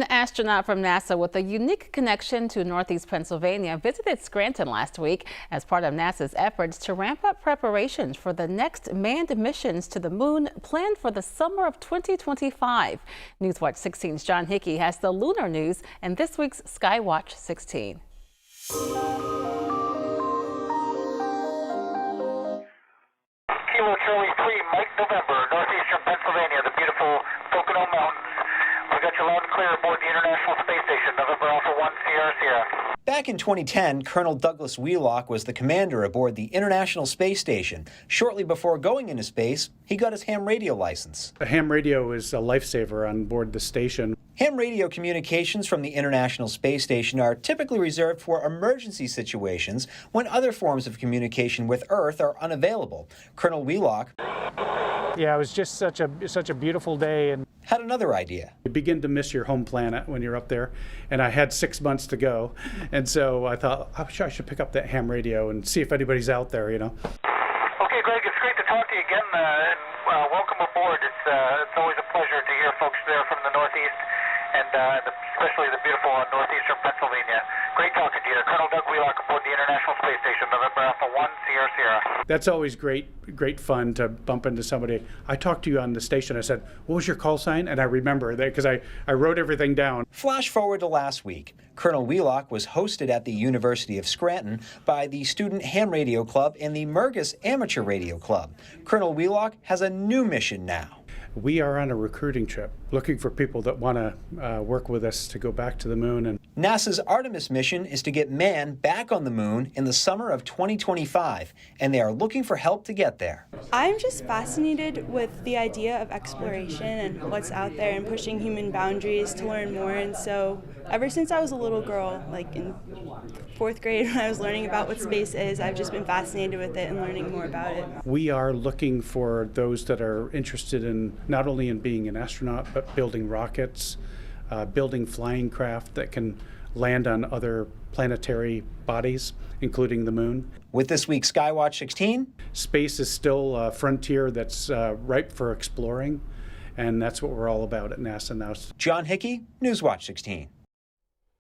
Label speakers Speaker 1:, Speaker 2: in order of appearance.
Speaker 1: An astronaut from NASA with a unique connection to Northeast Pennsylvania visited Scranton last week as part of NASA's efforts to ramp up preparations for the next manned missions to the moon planned for the summer of 2025. Newswatch 16's John Hickey has the lunar news and this week's Skywatch 16.
Speaker 2: Kilo Charlie 3, Mike November, northeastern Pennsylvania, the beautiful Pocono Mountains. We got you loud and clear aboard the International Space Station, November Alpha 1, Sierra Sierra.
Speaker 3: Back in 2010, Colonel Douglas Wheelock was the commander aboard the International Space Station. Shortly before going into space, he got his ham radio license.
Speaker 4: A ham radio is a lifesaver on board the station.
Speaker 3: Ham radio communications from the International Space Station are typically reserved for emergency situations when other forms of communication with Earth are unavailable. Colonel Wheelock
Speaker 4: Yeah, it was just such a beautiful day, and
Speaker 3: had another idea.
Speaker 4: you begin to miss your home planet when you're up there. And I had 6 months to go, and so I thought, I should pick up that ham radio and see if anybody's out there, you know.
Speaker 2: Okay, Greg, it's great to talk to you again, and welcome aboard. It's always a pleasure to hear folks there from the Northeast, and especially the beautiful northeastern Pennsylvania. Great talking to you. Colonel Doug Wheelock aboard the International Space Station, November Alpha 1, Sierra Sierra.
Speaker 4: That's always great fun to bump into somebody. I talked to you on the station. I said, what was your call sign? And I remember that because I wrote everything down.
Speaker 3: Flash forward to last week. Colonel Wheelock was hosted at the University of Scranton by the Student Ham Radio Club and the Mergus Amateur Radio Club. Colonel Wheelock has a new mission now.
Speaker 4: We are on a recruiting trip looking for people that want to work with us to go back to the moon. And
Speaker 3: NASA's Artemis mission is to get man back on the moon in the summer of 2025, and they are looking for help to get there.
Speaker 5: I'm just fascinated with the idea of exploration and what's out there and pushing human boundaries to learn more. And so ever since I was a little girl, like in 4th grade when I was learning about what space is, I've just been fascinated with it and learning more about it.
Speaker 4: we are looking for those that are interested in not only in being an astronaut, but building rockets, building flying craft that can land on other planetary bodies, including the moon.
Speaker 3: With this week's Skywatch 16,
Speaker 4: Space is still a frontier that's ripe for exploring, and that's what we're all about at NASA now.
Speaker 3: John Hickey, Newswatch 16.